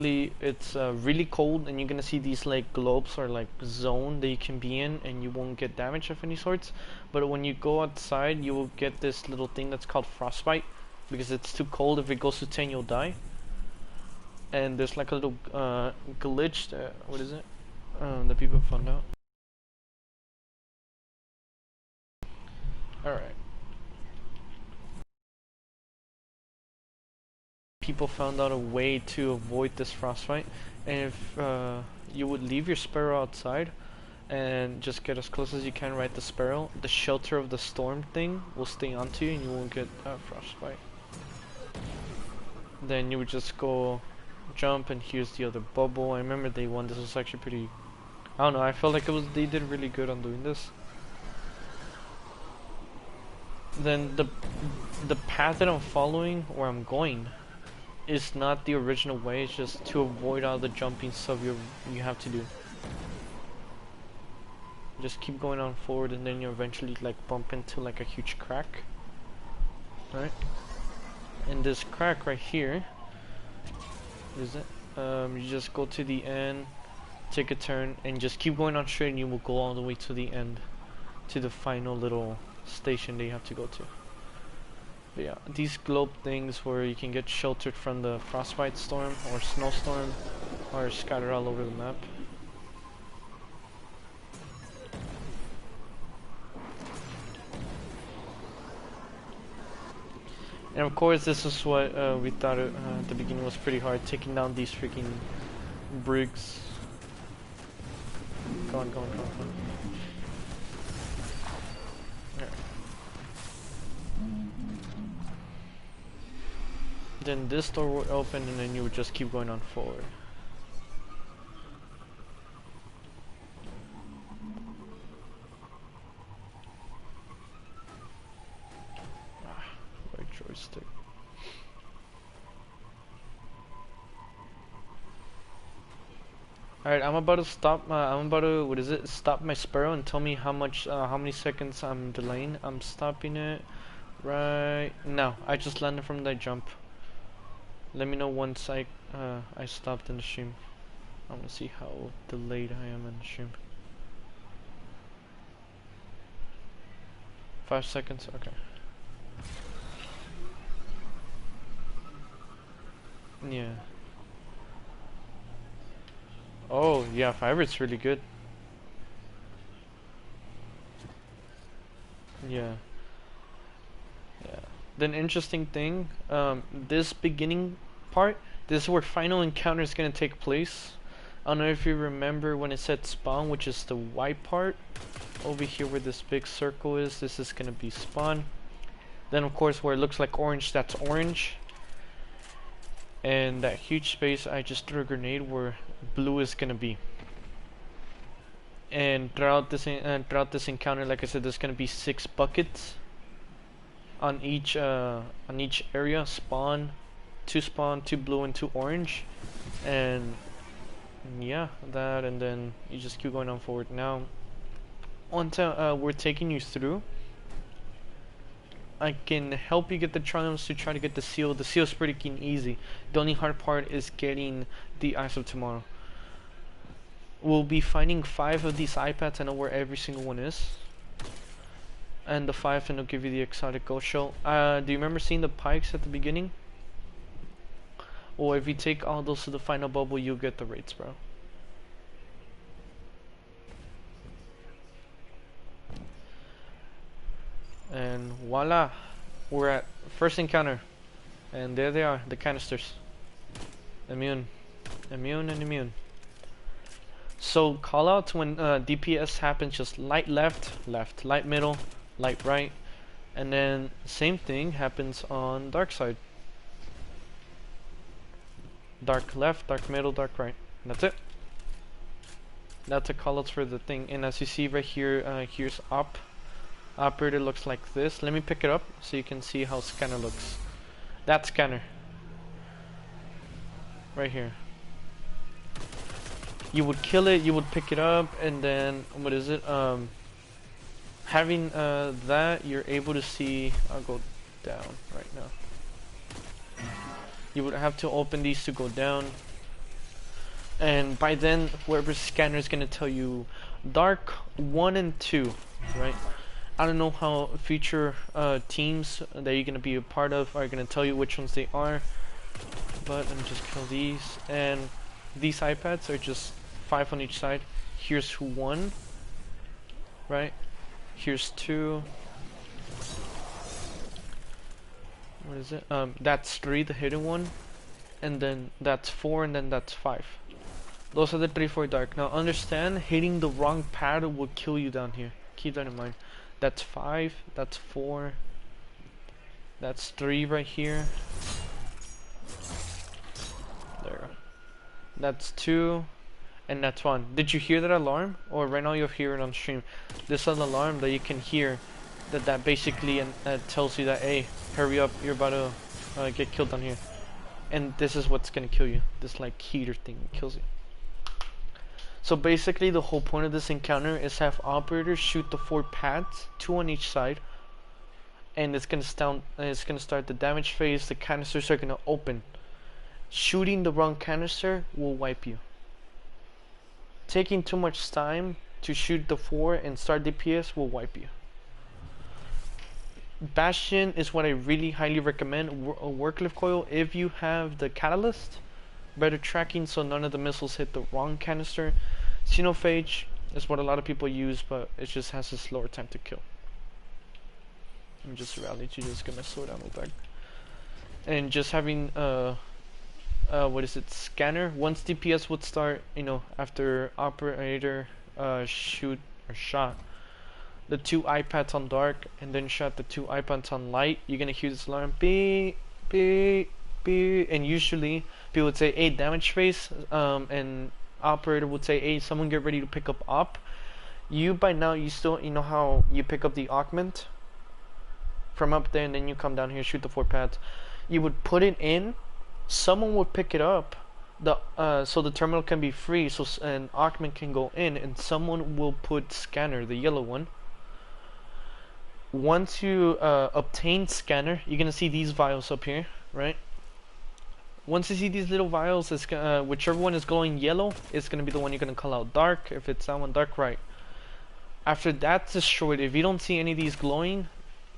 It's really cold, and you're gonna see these like globes or like zone that you can be in, and you won't get damage of any sorts. But when you go outside, you will get this little thing that's called frostbite, because it's too cold. If it goes to 10, you'll die. And there's like a little glitch that, what is it? That people found out. Alright. People found out a way to avoid this frostbite, and if you would leave your sparrow outside and just get as close as you can right the sparrow, the shelter of the storm thing will stay onto you and you won't get frostbite. Then you would just go jump, and here's the other bubble. I remember day one, this was actually pretty, I don't know, I felt like they did really good on doing this. Then the path that I'm following, where I'm going, is not the original way. It's just to avoid all the jumping stuff you have to do. Just keep going on forward, and then you eventually like bump into like a huge crack. Right? And this crack right here, is it? You just go to the end, take a turn, and just keep going on straight, and you will go all the way to the end, to the final little station that you have to go to. But yeah, these globe things where you can get sheltered from the frostbite storm or snowstorm are scattered all over the map. And of course, this is what we thought at the beginning was pretty hard, taking down these freaking brigs. Go on, go on, go on, go on. Then this door would open, and then you would just keep going on forward. Right joystick. Alright, I'm about to stop. What is it? Stop my sparrow and tell me how many seconds I'm delaying. I'm stopping it right now. I just landed from that jump. Let me know once I stopped in the stream. I want to see how delayed I am in the stream. 5 seconds. Okay. Yeah. Oh yeah, Fiverr's really good. Yeah. Yeah. Then interesting thing, this beginning part, this is where final encounter is gonna take place. I don't know if you remember when it said spawn, which is the white part. Over here where this big circle is, this is gonna be spawn. Then of course where it looks like orange, that's orange. And that huge space, I just threw a grenade where blue is gonna be. And throughout this encounter, like I said, there's gonna be 6 buckets on each area. Spawn, 2 blue and 2 orange, and yeah, that, and then you just keep going on forward. Now, once we're taking you through, I can help you get the triumphs to try to get the seal. The seal is pretty easy. The only hard part is getting the Eyes of Tomorrow. We'll be finding 5 of these iPads. I know where every single one is. And the 5, and it'll give you the exotic ghost shell. Do you remember seeing the pikes at the beginning? Or if you take all those to the final bubble, you'll get the rates, bro. And voila, we're at first encounter, and there they are, the canisters. Immune, immune, and immune. So call out when DPS happens, just light left, left, light middle, light right, and then same thing happens on dark side. Dark left, dark middle, dark right. And that's it. That's a call out for the thing. And as you see right here, here's op. Operator looks like this. Let me pick it up so you can see how scanner looks. That scanner. Right here. You would kill it, you would pick it up, and then, what is it? Having that, you're able to see, I'll go down right now. You would have to open these to go down. and by then whoever's scanner is gonna tell you dark 1 and 2, right? I don't know how future teams that you're gonna be a part of are gonna tell you which ones they are, but let me just kill these. And these iPads are just 5 on each side. Here's 1, right? Here's 2. What is it? That's 3, the hidden one, and then that's 4, and then that's 5. Those are the 3 for dark. Now understand, hitting the wrong pad will kill you down here. Keep that in mind. That's 5, that's 4, that's 3 right here. There. That's 2, and that's 1. Did you hear that alarm? Or right now you'll hear it on stream. This is an alarm that you can hear that basically tells you that, hey, hurry up, you're about to get killed down here. And this is what's gonna kill you. This like heater thing kills you. So basically the whole point of this encounter is have operators shoot the 4 pads, 2 on each side, and it's gonna start the damage phase. The canisters are gonna open. Shooting the wrong canister will wipe you. Taking too much time to shoot the 4 and start DPS will wipe you. Bastion is what I really highly recommend. Warcliffe Coil, if you have the catalyst, better tracking so none of the missiles hit the wrong canister. Xenophage is what a lot of people use, but it just has a slower time to kill. I'm just rally to just get my sword ammo back. And just having what is it, scanner. Once DPS would start, you know, after operator shoot or shot the 2 iPads on dark and then shot the 2 iPads on light, you're gonna hear this alarm beep beep beep, and usually people would say, hey, damage phase, and operator would say, hey, someone get ready to pick up op. You by now, you know how you pick up the augment from up there and then you come down here, shoot the 4 pads. You would put it in, someone would pick it up, so the terminal can be free, so an augment can go in, and someone will put scanner, the yellow one. Once you obtain scanner, you're gonna see these vials up here, right? Once you see these little vials, it's whichever one is glowing yellow is gonna be the one you're gonna call out dark. If it's that one, dark, right? After that's destroyed, if you don't see any of these glowing,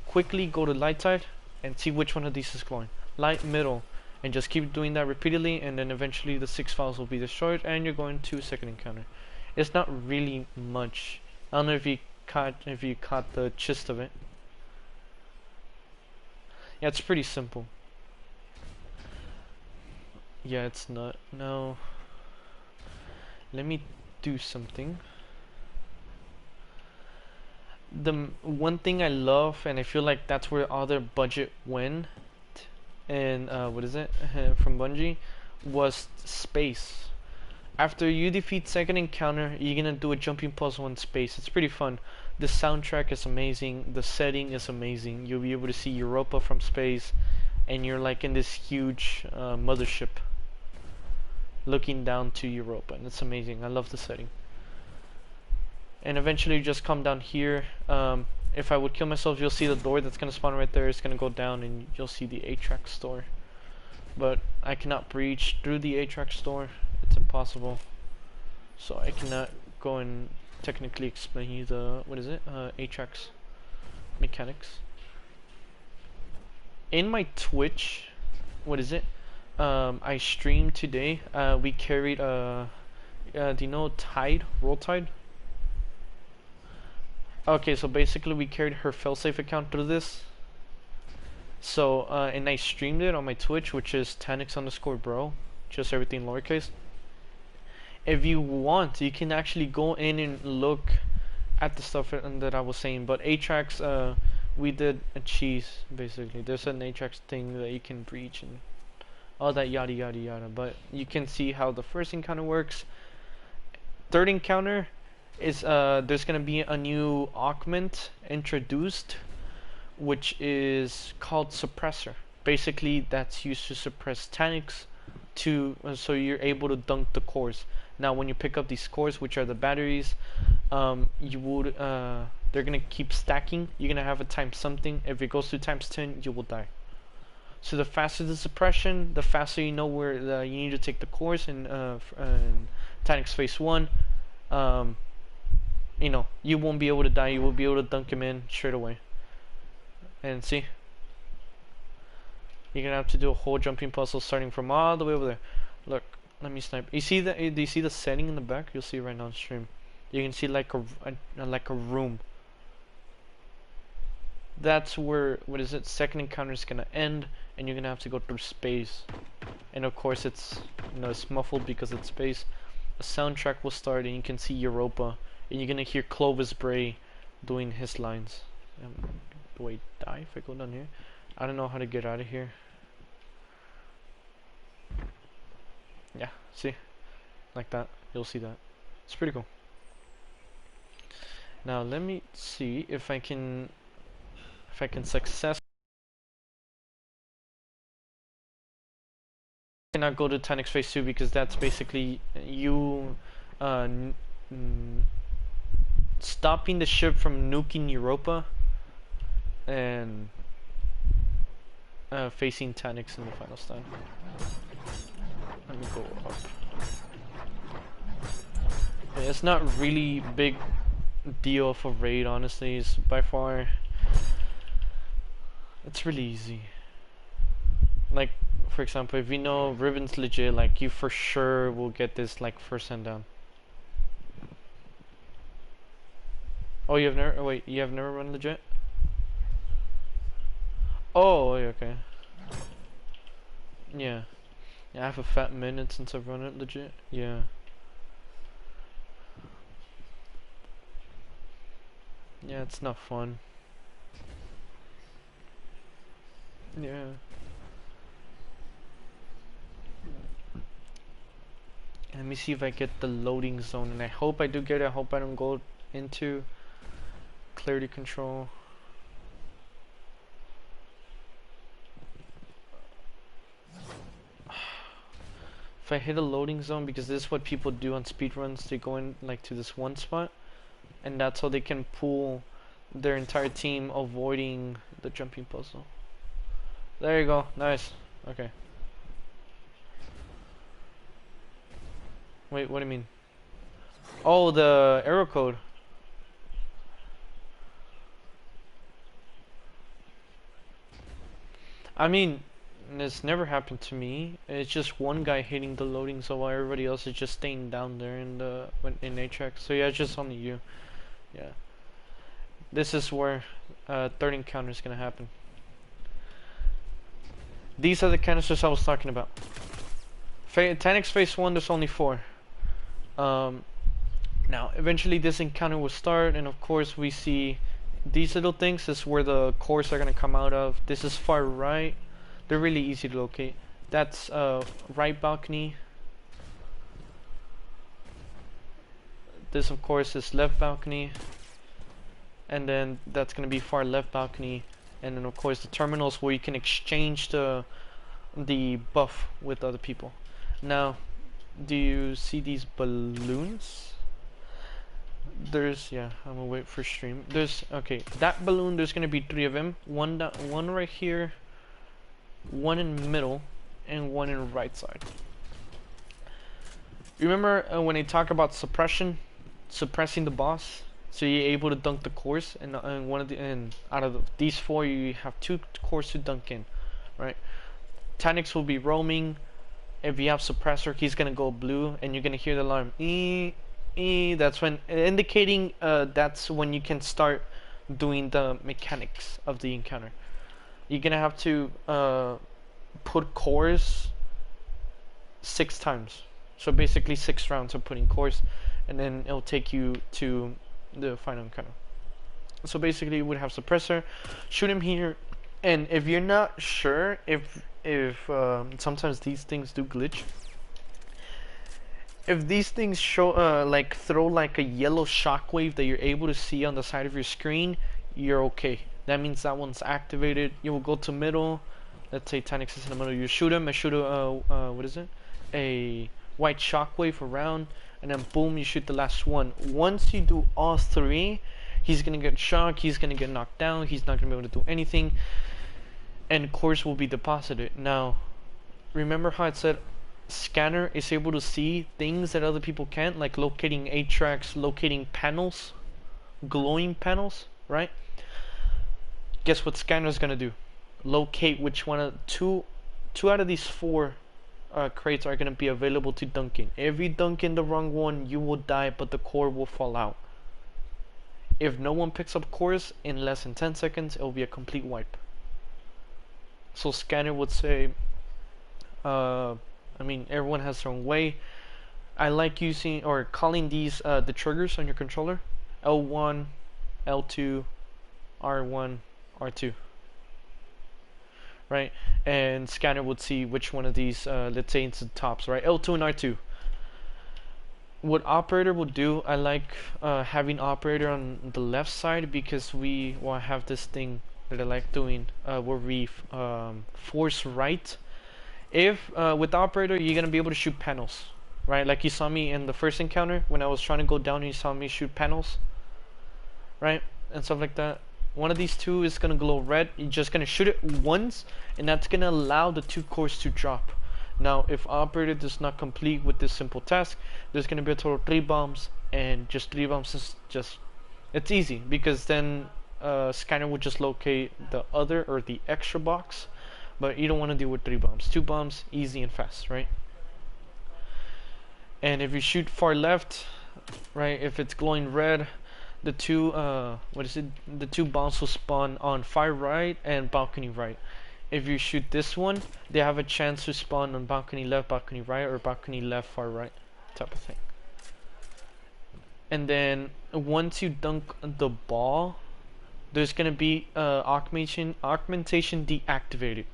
quickly go to light side and see which one of these is glowing. Light, middle, and just keep doing that repeatedly, and then eventually the 6 files will be destroyed and you're going to second encounter. It's not really much. I don't know if you caught the gist of it. Yeah, it's pretty simple. Yeah, it's not. No. Let me do something. The one thing I love, and I feel like that's where all their budget went, and what is it, from Bungie, was space. After you defeat second encounter, you're gonna do a jumping puzzle in space. It's pretty fun. The soundtrack is amazing. The setting is amazing. You'll be able to see Europa from space, and you're like in this huge mothership looking down to Europa, and it's amazing. I love the setting. And eventually you just come down here. If I would kill myself, you'll see the door that's gonna spawn right there. It's gonna go down and you'll see the Atrax store. But I cannot breach through the Atrax store. It's impossible. So I cannot go and technically explain you the, what is it? Atrax mechanics. In my Twitch, what is it? I streamed today. We carried do you know Tide? Roll Tide? Okay, so basically we carried her failsafe account through this. So and I streamed it on my Twitch, which is Tanix_bro, just everything lowercase. If you want, you can actually go in and look at the stuff that I was saying. But Atrax, we did a cheese basically. There's an Atrax thing that you can breach and all that yada yada yada. But you can see how the first encounter works. Third encounter is there's gonna be a new augment introduced, which is called suppressor. Basically, that's used to suppress Tanix, to so you're able to dunk the cores. Now, when you pick up these cores, which are the batteries, you would they're gonna keep stacking. You're gonna have a times something. If it goes to times 10, you will die. So the faster the suppression, the faster you know where you need to take the cores, and Taniks phase 1, you know, you won't be able to die, you will be able to dunk him in straight away. And see? You're gonna have to do a whole jumping puzzle starting from all the way over there. Look, let me snipe. You see the? Do you see the setting in the back? You'll see it right now on stream. You can see like a room. That's where, what is it? Second encounter is gonna end, and you're gonna have to go through space. And of course, it's, you know, it's muffled because it's space. A soundtrack will start, and you can see Europa, and you're gonna hear Clovis Bray doing his lines. Do I die if I go down here? I don't know how to get out of here. Yeah, see? Like that. You'll see that. It's pretty cool. Now let me see if I can successfully. I cannot go to Taniks phase 2 because that's basically you stopping the ship from nuking Europa and facing Taniks in the final stand. Let me go up. Yeah, it's not really big deal of a raid, honestly. It's by far, it's really easy. Like, for example, if you know Riven's legit, like, you for sure will get this like first hand down. Oh, you have never, oh, wait, you have never run legit? Oh, okay. Yeah. Yeah, I have a fat minute since I've run it legit. Yeah. Yeah, it's not fun. Yeah. Let me see if I get the loading zone, and I hope I do get it. I hope I don't go into clarity control. If I hit a loading zone, because this is what people do on speedruns, they go in like to this one spot, and that's how they can pull their entire team avoiding the jumping puzzle. There you go, nice. Okay. Wait, what do you mean? Oh, the error code. I mean, it's never happened to me. It's just one guy hitting the loading zone while everybody else is just staying down there in the Atrax. So yeah, it's just only you. Yeah. This is where third encounter is gonna happen. These are the canisters I was talking about. Taniks phase 1, there's only 4. Now, eventually this encounter will start, and of course we see these little things is where the cores are gonna come out of. This is far right. They're really easy to locate. That's right balcony. This of course is left balcony. And then that's gonna be far left balcony. And then of course the terminals where you can exchange the buff with other people. Now, do you see these balloons? There's, yeah, I'm gonna wait for stream. There's, okay, that balloon, there's gonna be 3 of them. One right here, one in the middle, and one in the right side. Remember when they talk about suppressing the boss, so you're able to dunk the cores, and out of these 4, you have 2 cores to dunk in, right? Taniks will be roaming. If you have suppressor, he's gonna go blue, and you're gonna hear the alarm. That's when indicating that's when you can start doing the mechanics of the encounter. You're gonna have to put cores 6 times. So basically 6 rounds of putting cores, and then it'll take you to the final encounter. So basically you would have suppressor, shoot him here, and if you're not sure if sometimes these things do glitch. If these things show like throw like a yellow shockwave that you're able to see on the side of your screen, you're okay. That means that one's activated. You will go to middle. Let's say Taniks is in the middle. You shoot him. I shoot a what is it? A white shockwave around, and then boom, you shoot the last one. Once you do all 3, he's gonna get shocked. He's gonna get knocked down. He's not gonna be able to do anything, and cores will be deposited. Now, remember how it said Scanner is able to see things that other people can't, like locating 8-tracks, locating panels, glowing panels, right? Guess what Scanner is gonna do? Locate which one of two out of these 4 crates are gonna be available to dunk in. If you dunk in the wrong one, you will die, but the core will fall out. If no one picks up cores in less than 10 seconds, it will be a complete wipe. So Scanner would say, I mean, everyone has their own way. I like using or calling these the triggers on your controller: L1, L2, R1, R2. Right? And Scanner would see which one of these, let's say it's the tops, right? L2 and R2. What Operator will do, I like having Operator on the left side, because we will have this thing that I like doing where we force right. If with Operator, you're gonna be able to shoot panels, right? Like you saw me in the first encounter when I was trying to go down, and you saw me shoot panels, right? And stuff like that. One of these 2 is gonna glow red. You're just gonna shoot it once, and that's gonna allow the 2 cores to drop. Now, if Operator does not complete with this simple task, there's gonna be a total of 3 bombs, and just 3 bombs is just, it's easy, because then Scanner will just locate the other or the extra box. But you don't want to deal with 3 bombs. 2 bombs, easy and fast, right? And if you shoot far left, right, if it's glowing red, the 2 the 2 bombs will spawn on far right and balcony right. If you shoot this one, they have a chance to spawn on balcony left, balcony right, or balcony left, far right, type of thing. And then once you dunk the ball, there's gonna be augmentation deactivated.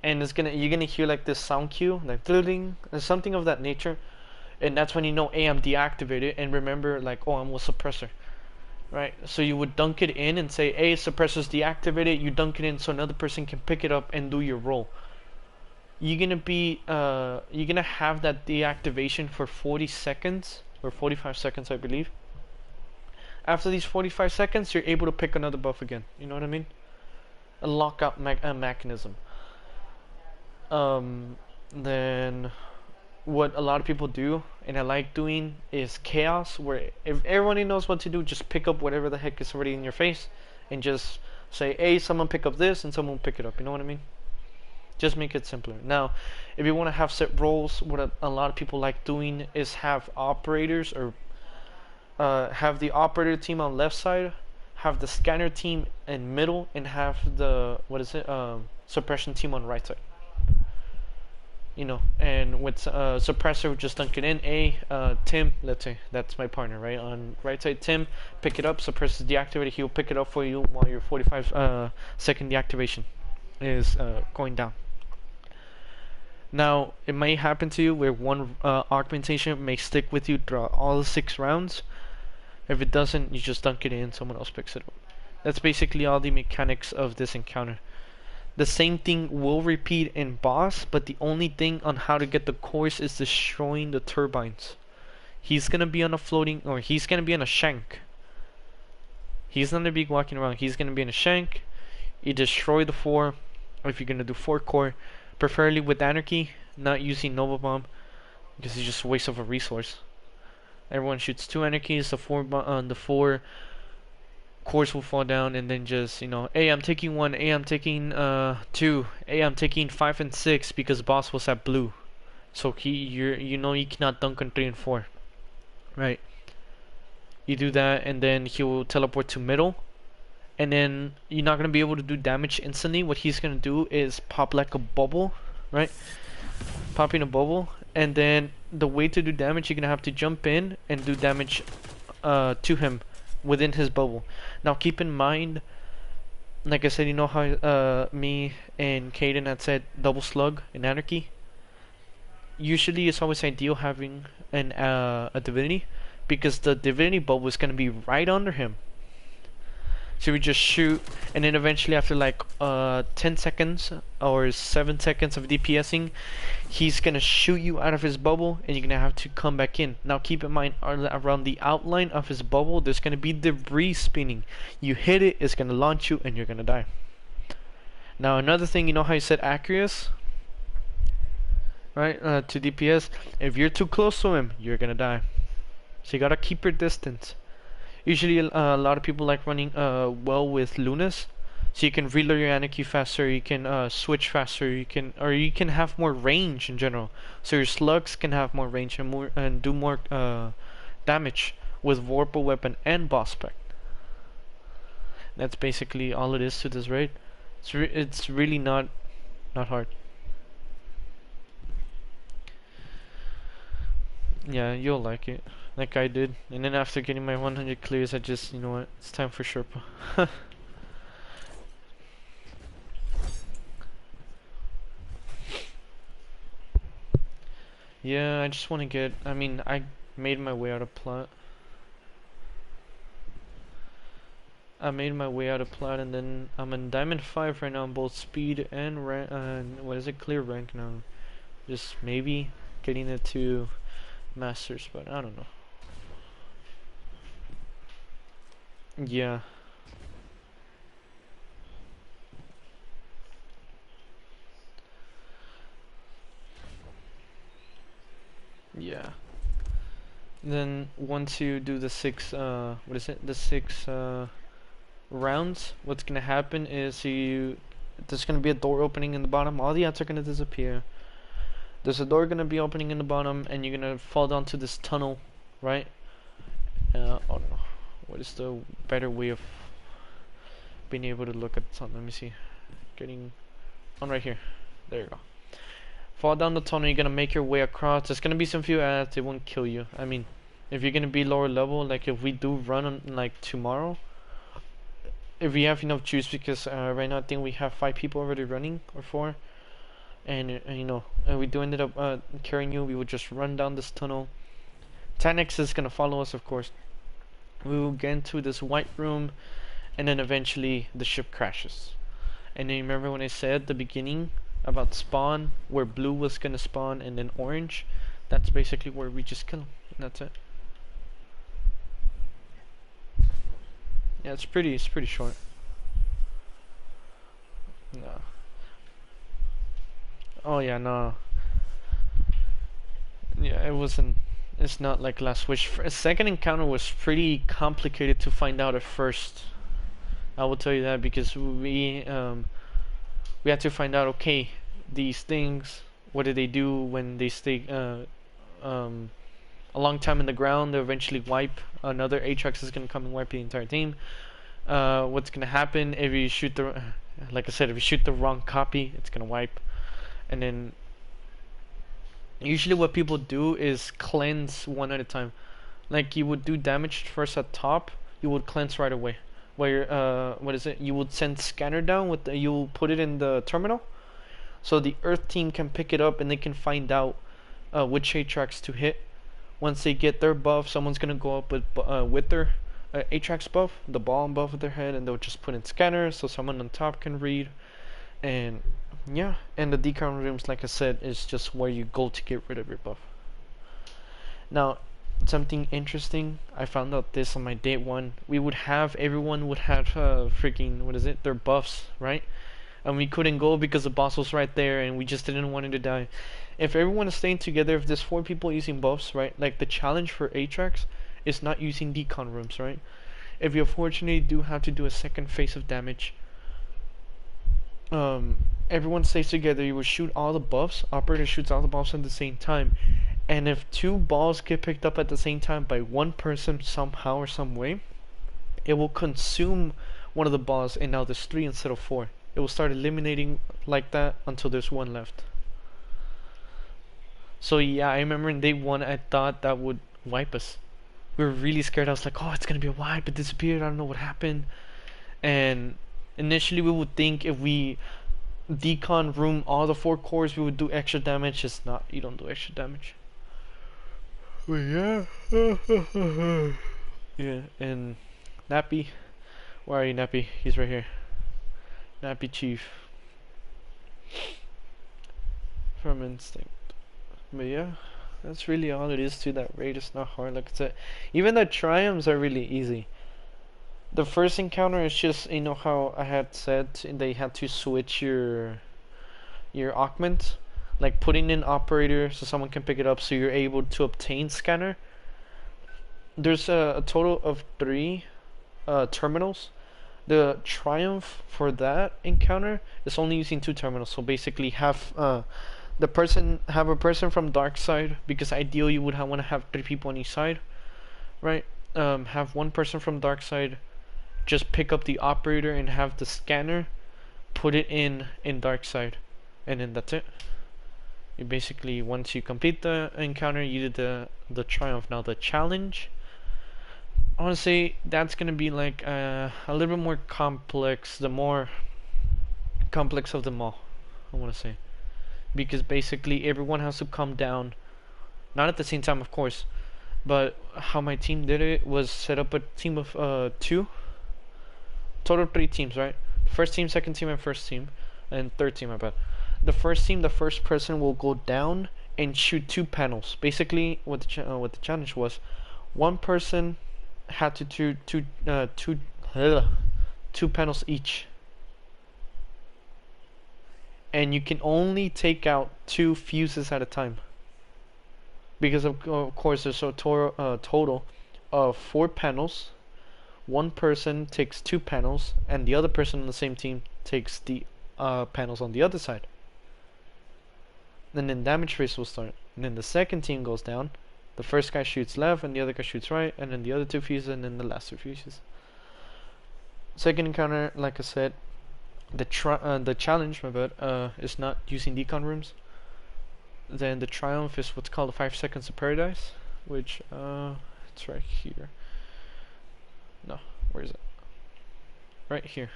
And you're gonna hear like this sound cue, like ding, something of that nature, and that's when you know, hey, I'm deactivated. And remember, like, oh, I'm with suppressor, right? So you would dunk it in and say, hey, suppressor's deactivated. You dunk it in so another person can pick it up and do your role. You're gonna have that deactivation for 40 seconds or 45 seconds, I believe. After these 45 seconds, you're able to pick another buff again. You know what I mean? A lockout mechanism. Then what a lot of people do, and I like doing, is chaos, where if everybody knows what to do, just pick up whatever the heck is already in your face and just say, hey, someone pick up this, and someone pick it up. You know what I mean? Just make it simpler. Now, if you want to have set roles, what a lot of people like doing is have operators, or have the operator team on left side, have the scanner team in middle, and have the suppression team on right side. You know, and with suppressor, just dunk it in. Tim, let's say that's my partner, right? On right side, Tim, pick it up. Suppressor is deactivated. He'll pick it up for you while your 45 second deactivation is going down. Now, it may happen to you where one augmentation may stick with you throughout all the 6 rounds. If it doesn't, you just dunk it in. Someone else picks it up. That's basically all the mechanics of this encounter. The same thing will repeat in boss, but the only thing on how to get the cores is destroying the turbines. He's gonna be on a floating, or he's gonna be on a shank. He's not gonna be walking around. He's gonna be in a shank. You destroy the 4, or if you're gonna do 4 core, preferably with Anarchy, not using Nova Bomb, because it's just a waste of a resource. Everyone shoots 2 Anarchies. The 4 cores will fall down, and then just, you know, hey, I'm taking 1, hey, I'm taking 2, hey, I'm taking 5 and 6, because boss was at blue, so you know you cannot dunk on 3 and 4, right? You do that, and then he will teleport to middle, and then you're not gonna be able to do damage instantly. What he's gonna do is pop like a bubble, right? Popping a bubble, and then the way to do damage, you're gonna have to jump in and do damage to him within his bubble. Now keep in mind, like I said, you know how me and Caden had said double slug in Anarchy? Usually it's always ideal having a divinity, because the divinity bubble is going to be right under him. So we just shoot, and then eventually after like 10 seconds or 7 seconds of DPSing, he's gonna shoot you out of his bubble, and you're gonna have to come back in. Now keep in mind, around the outline of his bubble, there's gonna be debris spinning. You hit it, it's gonna launch you, and you're gonna die. Now another thing, you know how you said Acreus? right? To DPS. If you're too close to him, you're gonna die. So you gotta keep your distance. Usually, a lot of people like running well with Lunas, so you can reload your Anarchy faster. You can switch faster. You can have more range in general. So your slugs can have more range and do more damage with Vorpal weapon and boss spec. That's basically all it is to this raid. It's really not hard. Yeah, you'll like it, like I did. And then after getting my 100 clears, I just, you know what, it's time for Sherpa. Yeah, I just want to get. I mean, I made my way out of plat. And then I'm in Diamond 5 right now, both speed and rank. What is it? Clear rank now. Just maybe getting it to Masters, but I don't know. Yeah. Yeah. Then once you do the six, what is it? The six rounds. What's gonna happen is there's gonna be a door opening in the bottom. All the ads are gonna disappear. There's a door gonna be opening in the bottom, and you're gonna fall down to this tunnel, right? Oh no, what is the better way of being able to look at something? Let me see. Getting on right here. There you go. Fall down the tunnel. You're gonna make your way across. There's gonna be some few ads. They won't kill you. I mean, if you're gonna be lower level, like if we do run on like tomorrow, if we have enough juice, because right now I think we have 5 people already running or 4, and you know, and we do ended up carrying you. We would just run down this tunnel. Tanix is gonna follow us, of course. We will get into this white room, and then eventually the ship crashes. And then remember when I said at the beginning about spawn, where blue was gonna spawn and then orange? That's basically where we just kill him. And that's it. Yeah, it's pretty short. No. Oh yeah, no. Yeah, it wasn't. It's not like Last Wish. A second encounter was pretty complicated to find out at first. I will tell you that, because we had to find out. Okay, these things. What do they do when they stay a long time in the ground? They eventually wipe. Another Aatrox is gonna come and wipe the entire team. What's gonna happen if you shoot the, like I said, if you shoot the wrong copy, it's gonna wipe. And then usually what people do is cleanse one at a time. Like you would do damage first at top, you would cleanse right away. Where what is it? You would send scanner down with you will put it in the terminal, so the Earth team can pick it up and they can find out which Aatrox to hit. Once they get their buff, someone's gonna go up with their Aatrox buff, the ball above their head, and they'll just put in scanners so someone on top can read. And yeah, and the decon rooms, like I said, is just where you go to get rid of your buff. Now, something interesting, I found out this on my day 1. Everyone would have freaking, what is it, their buffs, right? And we couldn't go because the boss was right there, and we just didn't want him to die. If everyone is staying together, if there's 4 people using buffs, right? Like the challenge for Aatrox is not using decon rooms, right? If you unfortunately do have to do a second phase of damage, everyone stays together. You will shoot all the buffs. Operator shoots all the buffs at the same time, and if 2 balls get picked up at the same time by one person somehow or some way, it will consume one of the balls, and now there's 3 instead of 4. It will start eliminating like that until there's 1 left. So yeah, I remember in day 1 I thought that would wipe us. We were really scared. I was like, oh, it's gonna be a wipe. It disappeared. I don't know what happened. And initially we would think if we decon room all the 4 cores, we would do extra damage. It's not. You don't do extra damage. But yeah. Yeah, and Nappy. Where are you, Nappy? He's right here. Nappy Chief. From Instinct. But yeah, that's really all it is to that raid. It's not hard, like I said. Even the triumphs are really easy. The first encounter is just, you know how I had said they had to switch your augment. like putting in operator so someone can pick it up, so you're able to obtain scanner. There's a total of 3 terminals. The triumph for that encounter is only using 2 terminals, so basically have a person from dark side, because ideally you would want to have 3 people on each side, right? Have 1 person from dark side just pick up the operator and have the scanner put it in dark side, and then that's it. You basically, once you complete the encounter, you did the triumph. Now the challenge, I want to say that's gonna be like a little bit more complex, the more complex of them all, I want to say, because basically everyone has to come down, not at the same time of course, but how my team did it was set up a team of 2, total 3 teams, right? First team, second team, and first team, and third team, I bet. The first team, the first person will go down and shoot 2 panels. Basically, what the challenge was, 1 person had to do 2 panels each, and you can only take out 2 fuses at a time, because of course there's a total of 4 panels. 1 person takes 2 panels, and the other person on the same team takes the panels on the other side. And then damage phase will start. And then the second team goes down. The first guy shoots left, and the other guy shoots right, and then the other 2 fuses, and then the last 2 fuses. Second encounter, like I said, the challenge, my bad, is not using decon rooms. Then the triumph is what's called the 5 seconds of paradise, which it's right here. No, where is it? Right here.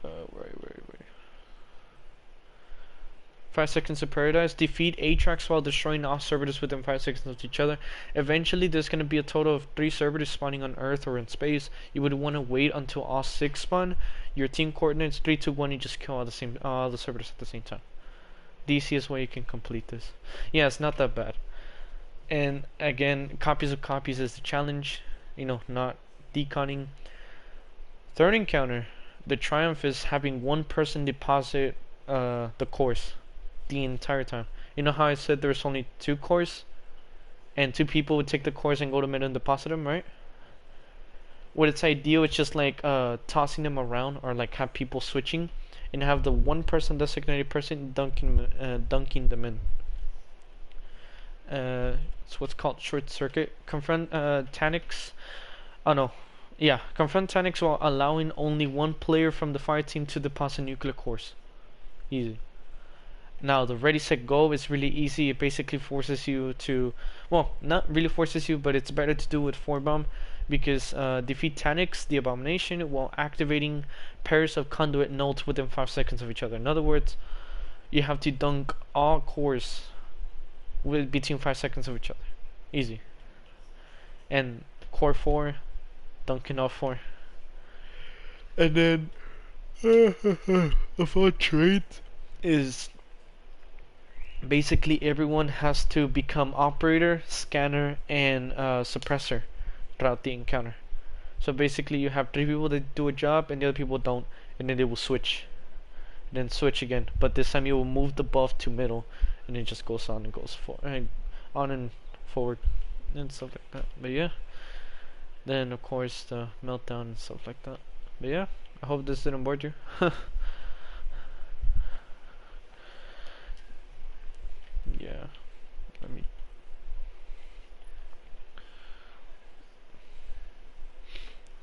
Wait. 5 seconds of paradise. Defeat Atrax while destroying all servitors within 5 seconds of each other. Eventually, there's going to be a total of 3 servitors spawning on Earth or in space. You would want to wait until all 6 spawn. Your team coordinates 3, 2, 1. You just kill all the servitors at the same time. The easiest way you can complete this. Yeah, it's not that bad. And again, copies of copies is the challenge. You know, not deconning. Third encounter, the triumph is having 1 person deposit the course the entire time. You know how I said there's only 2 cores, and 2 people would take the cores and go to mid and deposit them, right? What it's ideal, it's just like tossing them around, or like have people switching, and have the 1 person designated person dunking them in. It's what's called short circuit. Confront Tanix. Oh no. Yeah, confront Tanix while allowing only 1 player from the fire team to deposit nuclear cores. Easy. Now the ready set go is really easy. It basically forces you to, well, not really forces you, but it's better to do with 4 bomb, because defeat Tanix, the abomination, while activating pairs of conduit nodes within 5 seconds of each other. In other words, you have to dunk all cores between 5 seconds of each other. Easy. And core 4, dunking all 4. And then a fun trait is basically everyone has to become operator, scanner, and suppressor throughout the encounter. So basically you have 3 people that do a job and the other people don't, and then they will switch, and then switch again, but this time you will move the buff to middle, and it just goes on and goes on and forward and stuff like that. But yeah, then of course the meltdown and stuff like that. But yeah, I hope this didn't bore you. Yeah, let me.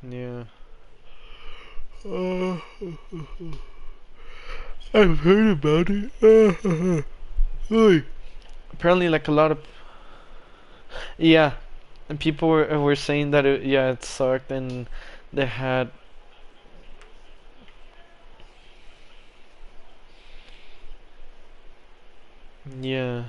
Yeah. I've heard about it. Apparently, like a lot of. Yeah, and people were saying that it sucked, and they had. Yeah.